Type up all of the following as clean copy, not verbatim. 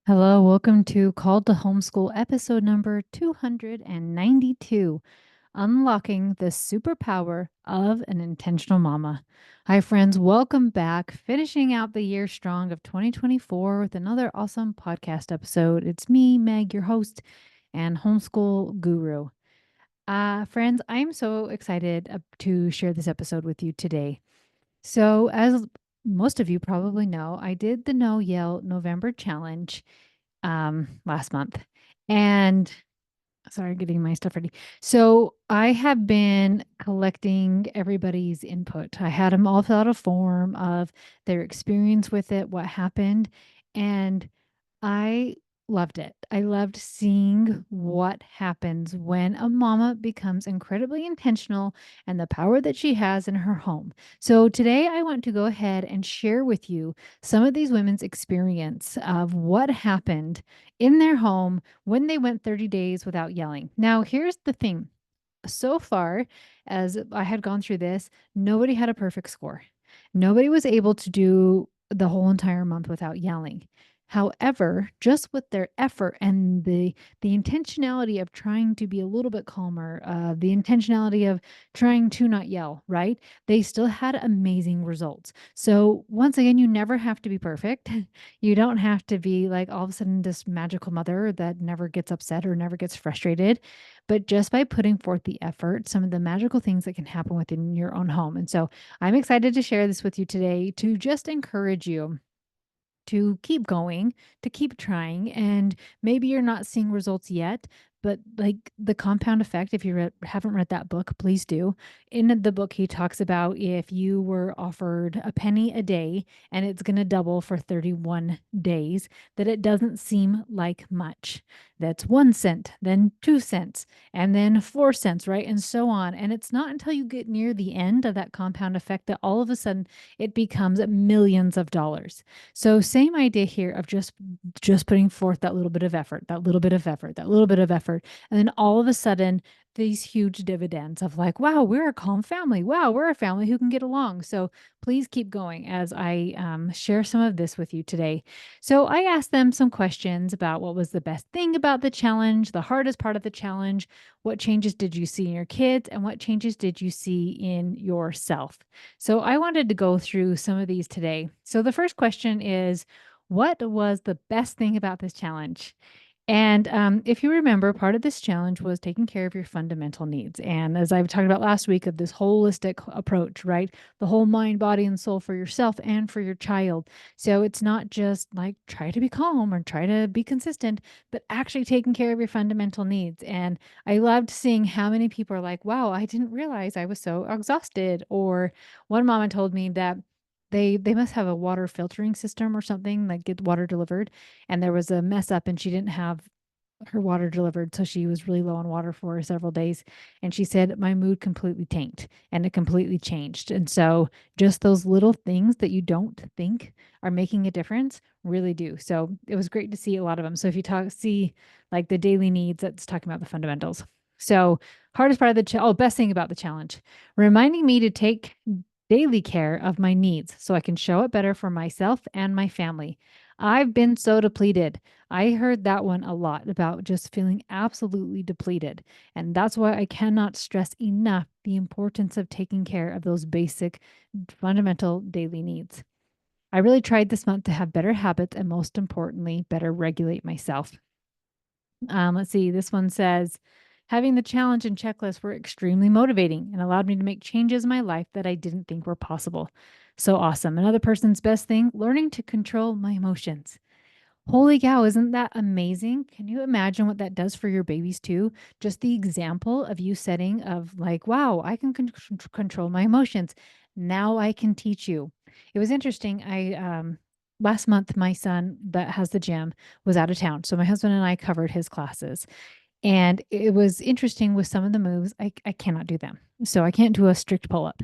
Hello, welcome to Called to Homeschool episode number 292, Unlocking the Superpower of an Intentional Mama. Hi, friends, welcome back. Finishing out the year strong of 2024 with another awesome podcast episode. It's me, Meg, your host and homeschool guru. Friends, I'm so excited to share this episode with you today. So, as most of you probably know, I did the No Yell November challenge last month. And sorry, getting my stuff ready. So I have been collecting everybody's input. I had them all fill out a form of their experience with it, what happened. And I loved it. I loved seeing what happens when a mama becomes incredibly intentional and the power that she has in her home. So, today I want to go ahead and share with you some of these women's experience of what happened in their home when they went 30 days without yelling. Now, here's the thing. So far, as I had gone through this, nobody had a perfect score. Nobody was able to do the whole entire month without yelling. However, just with their effort and the intentionality of trying to be a little bit calmer, the intentionality of trying to not yell, right? They still had amazing results. So once again, you never have to be perfect. You don't have to be like all of a sudden this magical mother that never gets upset or never gets frustrated. But just by putting forth the effort, some of the magical things that can happen within your own home. And so I'm excited to share this with you today to just encourage you to keep going, to keep trying. And maybe you're not seeing results yet, but like the compound effect, if you haven't read that book, please do. In the book, he talks about if you were offered a penny a day and it's going to double for 31 days, that it doesn't seem like much. That's 1 cent, then 2 cents, and then 4 cents, right? And so on. And it's not until you get near the end of that compound effect that all of a sudden it becomes millions of dollars. So same idea here of just putting forth that little bit of effort, that little bit of effort, that little bit of effort, and then all of a sudden these huge dividends of like, wow, we're a calm family. Wow, we're a family who can get along. So please keep going as I share some of this with you today. So I asked them some questions about what was the best thing about the challenge, the hardest part of the challenge, what changes did you see in your kids, and what changes did you see in yourself. So I wanted to go through some of these today. So the first question is, what was the best thing about this challenge? And if you remember, part of this challenge was taking care of your fundamental needs. And as I've talked about last week, of this holistic approach, right? The whole mind, body, and soul for yourself and for your child. So it's not just like try to be calm or try to be consistent, but actually taking care of your fundamental needs. And I loved seeing how many people are like, wow, I didn't realize I was so exhausted. Or one mama told me that they must have a water filtering system or something that get water delivered, and there was a mess up and she didn't have her water delivered, so she was really low on water for several days. And she said my mood completely tanked and it completely changed. And so just those little things that you don't think are making a difference really do. So it was great to see a lot of them. So if you see like the daily needs, that's talking about the fundamentals. So hardest part of best thing about the challenge, reminding me to take daily care of my needs so I can show up better for myself and my family. I've been so depleted. I heard that one a lot about just feeling absolutely depleted. And that's why I cannot stress enough the importance of taking care of those basic, fundamental daily needs. I really tried this month to have better habits and, most importantly, better regulate myself. Let's see, this one says, having the challenge and checklist were extremely motivating and allowed me to make changes in my life that I didn't think were possible. So awesome. Another person's best thing, learning to control my emotions. Holy cow, isn't that amazing? Can you imagine what that does for your babies too? Just the example of you setting of like, wow, I can control my emotions. Now I can teach you. It was interesting. I last month my son that has the gym was out of town. So my husband and I covered his classes. And it was interesting with some of the moves, I cannot do them. So I can't do a strict pull-up.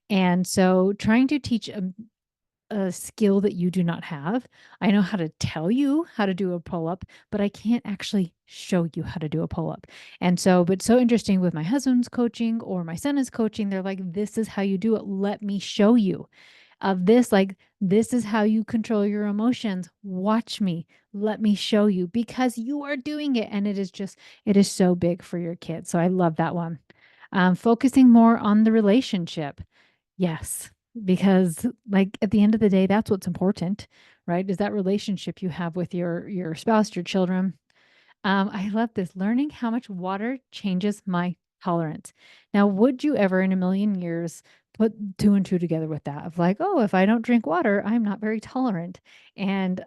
And so trying to teach a skill that you do not have. I know how to tell you how to do a pull up, but I can't actually show you how to do a pull up. And so, but so interesting with my husband's coaching or my son is coaching, they're like, this is how you do it. Let me show you. of this, like, this is how you control your emotions. Watch me. Let me show you because you are doing it. And it is just, it is so big for your kids. So I love that one. Focusing more on the relationship. Yes, because like at the end of the day, that's what's important, right? Is that relationship you have with your spouse, your children. I love this. Learning how much water changes my tolerance. Now, would you ever in a million years put two and two together with that of like, oh, if I don't drink water, I'm not very tolerant. And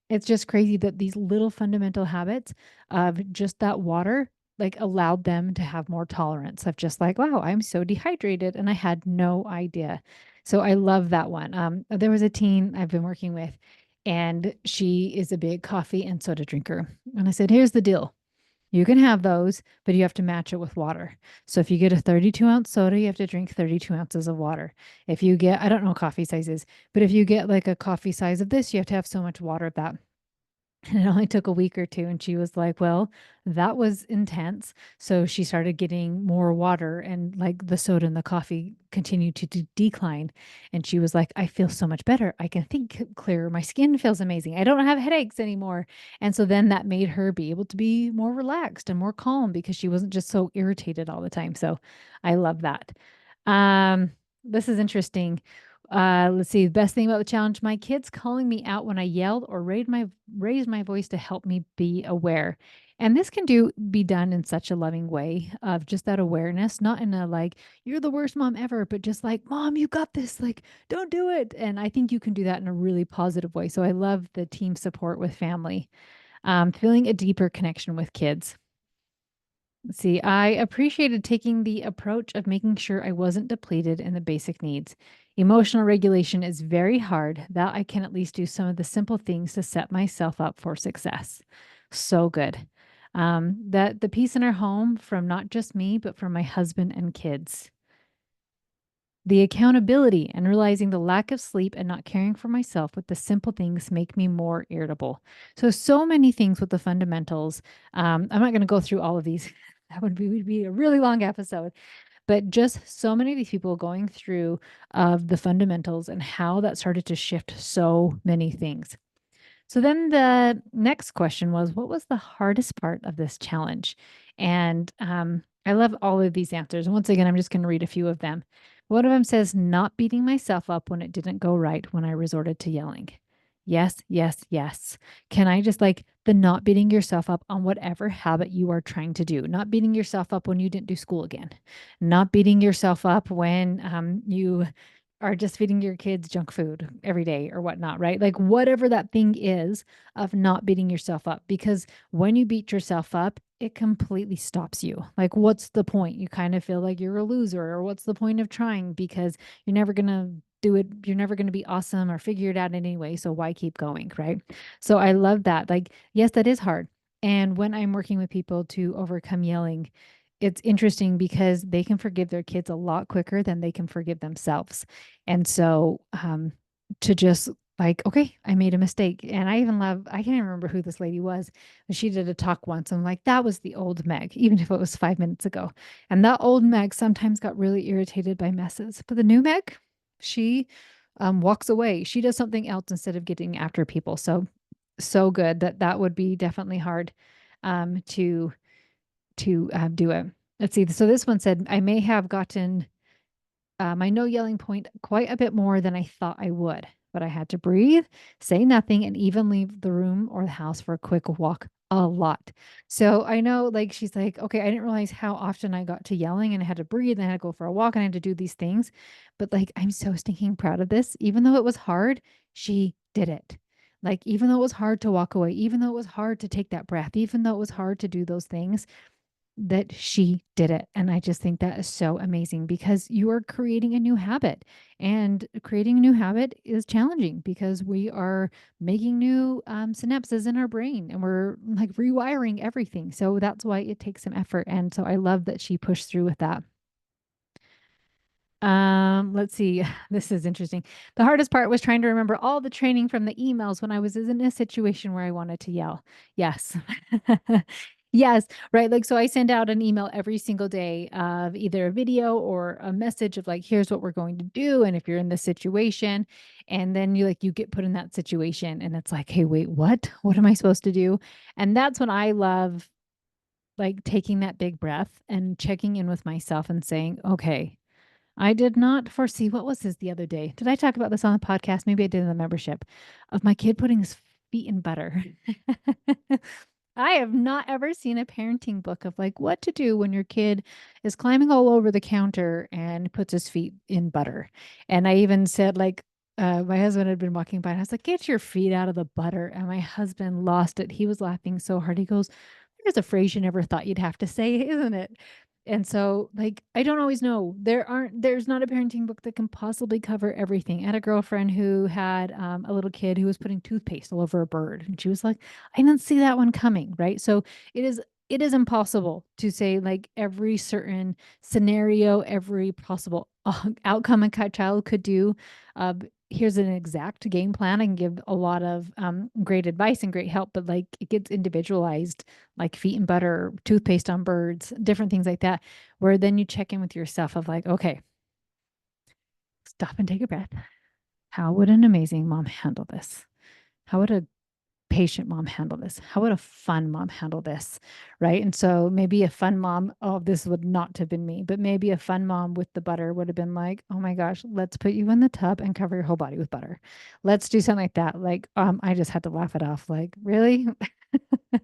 it's just crazy that these little fundamental habits of just that water like allowed them to have more tolerance of just like, wow, I'm so dehydrated and I had no idea. So I love that one. There was a teen I've been working with and she is a big coffee and soda drinker. And I said, here's the deal. You can have those, but you have to match it with water. So if you get a 32-ounce soda, you have to drink 32 ounces of water. If you get, I don't know coffee sizes, but if you get like a coffee size of this, you have to have so much water of that. And it only took a week or two. And she was like, well, that was intense. So she started getting more water, and like the soda and the coffee continued to decline. And she was like, I feel so much better. I can think clearer. My skin feels amazing. I don't have headaches anymore. And so then that made her be able to be more relaxed and more calm because she wasn't just so irritated all the time. So I love that. Um, this is interesting. Let's see. The best thing about the challenge, my kids calling me out when I yelled or raised my voice to help me be aware. And this can be done in such a loving way of just that awareness, not in a like, you're the worst mom ever, but just like, mom, you got this. Like, don't do it. And I think you can do that in a really positive way. So I love the team support with family, feeling a deeper connection with kids. See, I appreciated taking the approach of making sure I wasn't depleted in the basic needs. Emotional regulation is very hard. That I can at least do some of the simple things to set myself up for success. So good. That the peace in our home from not just me, but from my husband and kids. The accountability and realizing the lack of sleep and not caring for myself with the simple things make me more irritable. So many things with the fundamentals. I'm not going to go through all of these. That would be a really long episode, but just so many of these people going through of the fundamentals and how that started to shift so many things. So then the next question was, what was the hardest part of this challenge? And I love all of these answers. And once again, I'm just going to read a few of them. One of them says, not beating myself up when it didn't go right when I resorted to yelling. Yes, yes, yes. Can I just like the not beating yourself up on whatever habit you are trying to do? Not beating yourself up when you didn't do school again. Not beating yourself up when you are just feeding your kids junk food every day or whatnot, right? Like whatever that thing is of not beating yourself up. Because when you beat yourself up, it completely stops you. Like, what's the point? You kind of feel like you're a loser, or what's the point of trying? Because you're never going to do it. You're never going to be awesome or figure it out anyway. So why keep going, right? So I love that. Like, yes, that is hard. And when I'm working with people to overcome yelling, it's interesting because they can forgive their kids a lot quicker than they can forgive themselves. And so to just like, okay, I made a mistake. And I even love, I can't even remember who this lady was, but she did a talk once. I'm like, that was the old Meg, even if it was 5 minutes ago. And that old Meg sometimes got really irritated by messes. But the new Meg, she walks away. She does something else instead of getting after people. So, so good that that would be definitely hard to do it. Let's see. So this one said, I may have gotten my no yelling point quite a bit more than I thought I would, but I had to breathe, say nothing, and even leave the room or the house for a quick walk a lot. So I know, like, she's like, okay, I didn't realize how often I got to yelling and I had to breathe and I had to go for a walk and I had to do these things. But like, I'm so stinking proud of this. Even though it was hard, she did it. Like, even though it was hard to walk away, even though it was hard to take that breath, even though it was hard to do those things, that she did it. And I just think that is so amazing because you are creating a new habit, and creating a new habit is challenging because we are making new synapses in our brain and we're like rewiring everything. So that's why it takes some effort. And so I love that she pushed through with that. Let's see. This is interesting. The hardest part was trying to remember all the training from the emails when I was in a situation where I wanted to yell. Yes. Yes, right. Like, so I send out an email every single day of either a video or a message of like, here's what we're going to do. And if you're in this situation, and then you get put in that situation and it's like, hey, wait, what? What am I supposed to do? And that's when I love like taking that big breath and checking in with myself and saying, okay, I did not foresee what was this the other day. Did I talk about this on the podcast? Maybe I did in the membership of my kid putting his feet in butter. I have not ever seen a parenting book of like what to do when your kid is climbing all over the counter and puts his feet in butter. And I even said, like, my husband had been walking by and I was like, get your feet out of the butter. And my husband lost it. He was laughing so hard. He goes, there's a phrase you never thought you'd have to say, isn't it? And so, like, I don't always know. There's not a parenting book that can possibly cover everything. I had a girlfriend who had a little kid who was putting toothpaste all over a bird. And she was like, I didn't see that one coming. Right. So it is impossible to say like every certain scenario, every possible outcome a child could do. Uh, Here's an exact game plan. I can give a lot of great advice and great help, but like it gets individualized, like feet and butter, toothpaste on birds, different things like that, where then you check in with yourself of like, okay, stop and take a breath. How would an amazing mom handle this? How would a patient mom handle this? How would a fun mom handle this? Right. And so maybe a fun mom, oh, this would not have been me, but maybe a fun mom with the butter would have been like, oh my gosh, let's put you in the tub and cover your whole body with butter. Let's do something like that. Like, I just had to laugh it off. Like, really? Can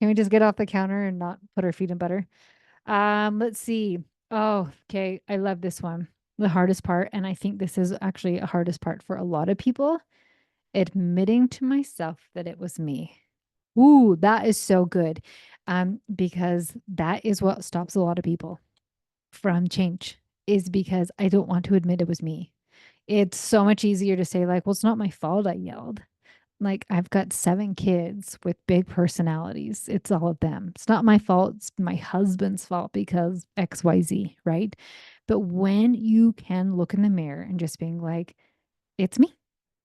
we just get off the counter and not put our feet in butter? Let's see. Oh, okay. I love this one. The hardest part, and I think this is actually a hardest part for a lot of people, admitting to myself that it was me. Ooh, that is so good. Because that is what stops a lot of people from change, is because I don't want to admit it was me. It's so much easier to say, like, well, it's not my fault I yelled. Like, I've got 7 kids with big personalities. It's all of them. It's not my fault. It's my husband's fault because XYZ, right? But when you can look in the mirror and just being like, it's me.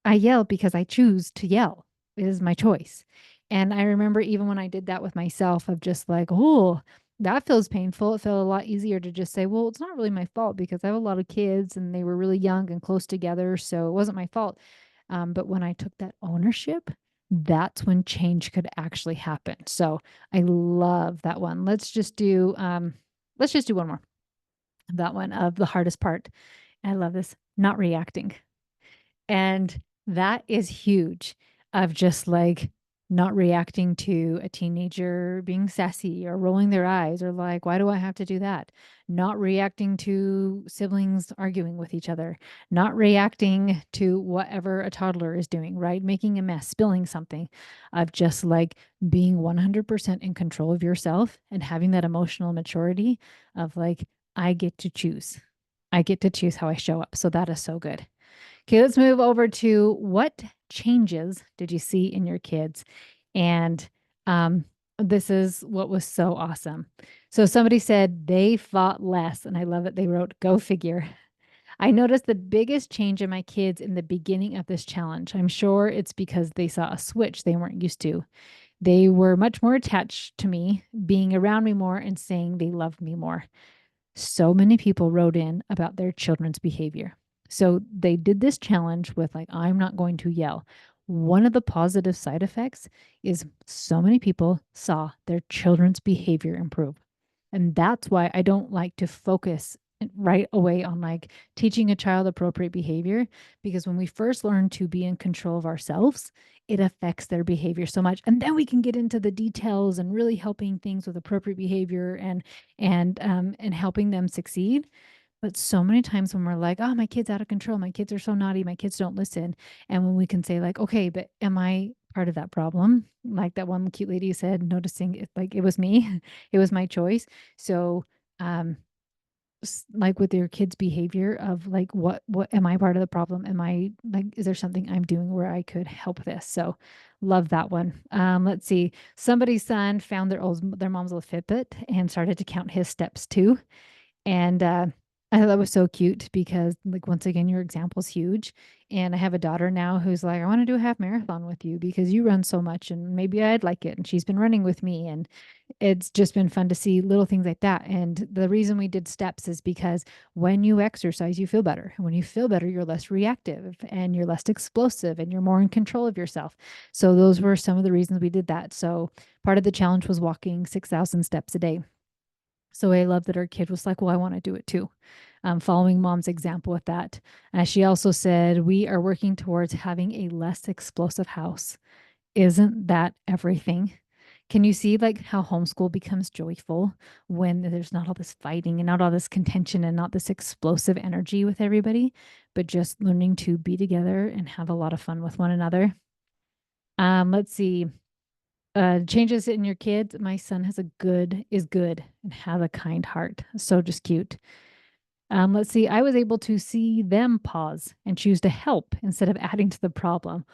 I yell because I choose to yell. It is my choice. And I remember even when I did that with myself of just like, oh, that feels painful. It felt a lot easier to just say, well, it's not really my fault because I have a lot of kids and they were really young and close together. So it wasn't my fault. But when I took that ownership, that's when change could actually happen. So I love that one. Let's just do one more. That one of the hardest part. I love this. Not reacting. And that is huge of just like not reacting to a teenager being sassy or rolling their eyes or like, why do I have to do that? Not reacting to siblings arguing with each other, not reacting to whatever a toddler is doing, right? Making a mess, spilling something, of just like being 100% in control of yourself and having that emotional maturity of like, I get to choose. I get to choose how I show up. So that is so good. Okay, let's move over to what changes did you see in your kids? And um, this is what was so awesome. So somebody said they fought less, and I love it. They wrote, go figure. I noticed the biggest change in my kids in the beginning of this challenge. I'm sure it's because they saw a switch they weren't used to. They were much more attached to me, being around me more, and saying they loved me more. So many people wrote in about their children's behavior. So they did this challenge with, like, I'm not going to yell. One of the positive side effects is so many people saw their children's behavior improve. And that's why I don't like to focus right away on like teaching a child appropriate behavior, because when we first learn to be in control of ourselves, it affects their behavior so much. And then we can get into the details and really helping things with appropriate behavior and helping them succeed. But so many times when we're like, oh, my kid's out of control, my kids are so naughty, my kids don't listen. And when we can say, like, okay, but am I part of that problem? Like that one cute lady said, noticing it, like it was me, it was my choice. So, um, like with your kids' behavior of like, what am I part of the problem? Am I like, is there something I'm doing where I could help this? So, love that one. Let's see. Somebody's son found their mom's little Fitbit and started to count his steps too. And I thought that was so cute because, like, once again, your example's huge. And I have a daughter now who's like, I want to do a half marathon with you because you run so much and maybe I'd like it. And she's been running with me. And it's just been fun to see little things like that. And the reason we did steps is because when you exercise, you feel better. And when you feel better, you're less reactive and you're less explosive and you're more in control of yourself. So those were some of the reasons we did that. So part of the challenge was walking 6,000 steps a day. So I love that our kid was like, well, I want to do it too. Following mom's example with that. She also said, we are working towards having a less explosive house. Isn't that everything? Can you see like how homeschool becomes joyful when there's not all this fighting and not all this contention and not this explosive energy with everybody, but just learning to be together and have a lot of fun with one another? Let's see. Changes in your kids. My son is good and has a kind heart. So just cute. Let's see. I was able to see them pause and choose to help instead of adding to the problem.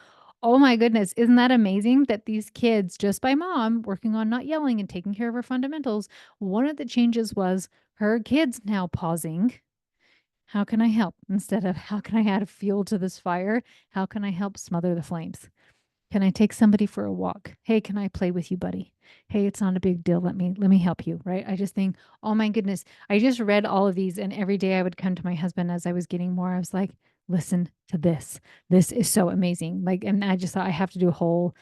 Oh my goodness. Isn't that amazing that these kids, just by mom working on not yelling and taking care of her fundamentals, one of the changes was her kids now pausing. How can I help? Instead of how can I add fuel to this fire? How can I help smother the flames? Can I take somebody for a walk? Hey, can I play with you, buddy? Hey, it's not a big deal. Let me help you, right? I just think, oh my goodness, I just read all of these and every day I would come to my husband as I was getting more. I was like, listen to this. This is so amazing. Like, and I just thought I have to do a whole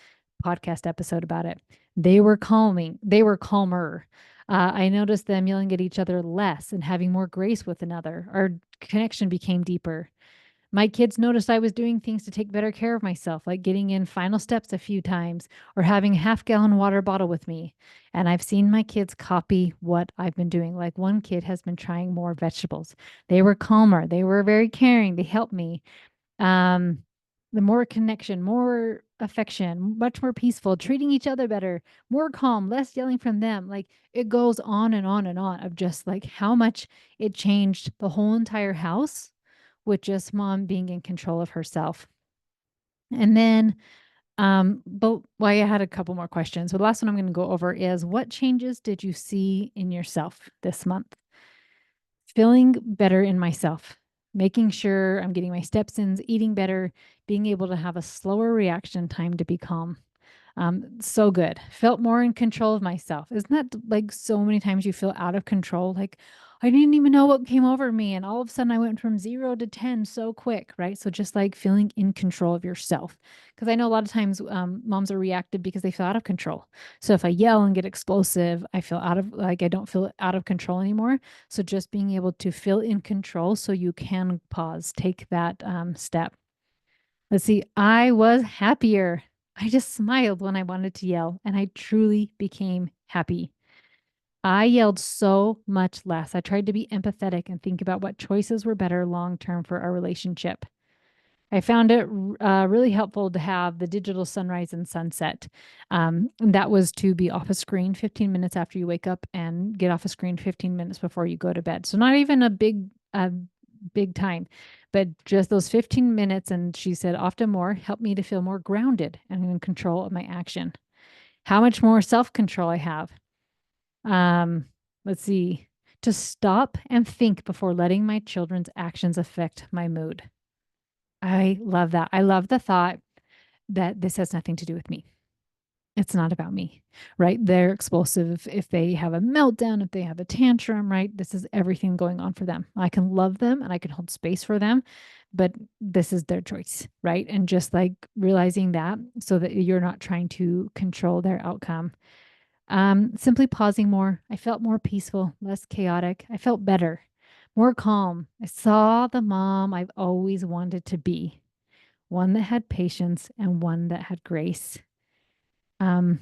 podcast episode about it. They were calming. They were calmer. I noticed them yelling at each other less and having more grace with another. Our connection became deeper. My kids noticed I was doing things to take better care of myself, like getting in final steps a few times or having a half-gallon water bottle with me. And I've seen my kids copy what I've been doing. Like one kid has been trying more vegetables. They were calmer. They were very caring. They helped me. Um, the more connection, more affection, much more peaceful, treating each other better, more calm, less yelling from them. Like it goes on and on and on of just like how much it changed the whole entire house with just mom being in control of herself. And then, but well, I had a couple more questions. So the last one I'm going to go over is what changes did you see in yourself this month? Feeling better in myself, making sure I'm getting my steps in, eating better, being able to have a slower reaction time to be calm. So good. Felt more in control of myself. Isn't that like so many times you feel out of control? Like I didn't even know what came over me. And all of a sudden I went from 0 to 10 so quick, right? So just like feeling in control of yourself. Because I know a lot of times moms are reactive because they feel out of control. So if I yell and get explosive, I feel out of like I don't feel out of control anymore. So just being able to feel in control so you can pause, take that step. Let's see, I was happier. I just smiled when I wanted to yell, and I truly became happy. I yelled so much less. I tried to be empathetic and think about what choices were better long term for our relationship. I found it really helpful to have the digital sunrise and sunset. And that was to be off a screen 15 minutes after you wake up and get off a screen 15 minutes before you go to bed. So not even a big time, but just those 15 minutes. And she said, often more, helped me to feel more grounded and in control of my action. How much more self control I have. Um, let's see, to stop and think before letting my children's actions affect my mood. I love that. I love the thought that this has nothing to do with me. It's not about me, right? They're explosive. If they have a meltdown, if they have a tantrum, right? This is everything going on for them. I can love them and I can hold space for them, but this is their choice, right? And just like realizing that so that you're not trying to control their outcome. Simply pausing more. I felt more peaceful, less chaotic. I felt better, more calm. I saw the mom I've always wanted to be, one that had patience and one that had grace. Um,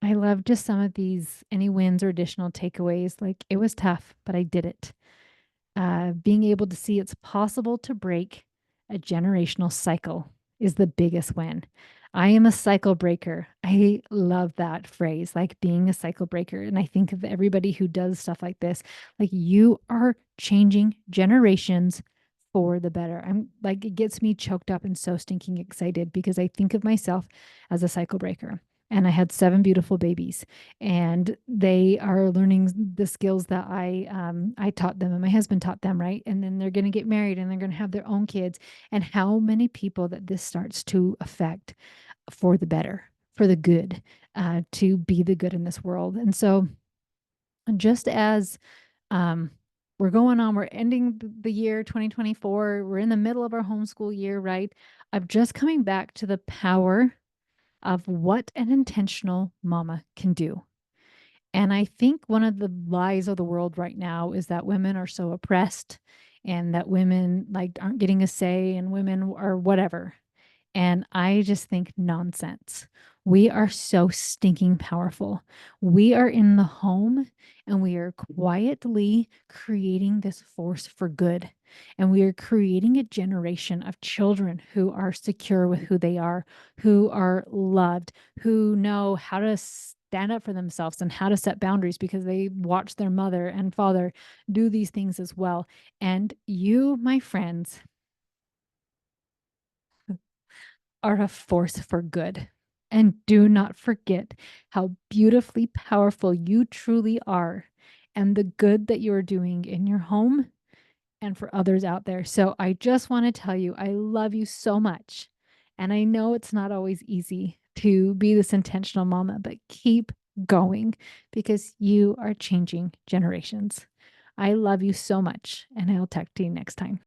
I love just some of these any wins or additional takeaways. Like it was tough, but I did it. Being able to see it's possible to break a generational cycle is the biggest win. I am a cycle breaker. I love that phrase, like being a cycle breaker. And I think of everybody who does stuff like this, like you are changing generations for the better. I'm like, it gets me choked up and so stinking excited because I think of myself as a cycle breaker. and I had 7 beautiful babies, and they are learning the skills that I taught them and my husband taught them, right? And then they're gonna get married and they're gonna have their own kids, and how many people that this starts to affect for the better, for the good, to be the good in this world. And so just as um, we're ending the year 2024, we're in the middle of our homeschool year, right? I'm just coming back to the power of what an intentional mama can do. And I think one of the lies of the world right now is that women are so oppressed and that women like aren't getting a say and women are whatever. And I just think nonsense. We are so stinking powerful. We are in the home and we are quietly creating this force for good. And we are creating a generation of children who are secure with who they are, who are loved, who know how to stand up for themselves and how to set boundaries because they watch their mother and father do these things as well. And you, my friends, are a force for good. And do not forget how beautifully powerful you truly are and the good that you are doing in your home and for others out there. So I just want to tell you, I love you so much. And I know it's not always easy to be this intentional mama, but keep going because you are changing generations. I love you so much, and I'll talk to you next time.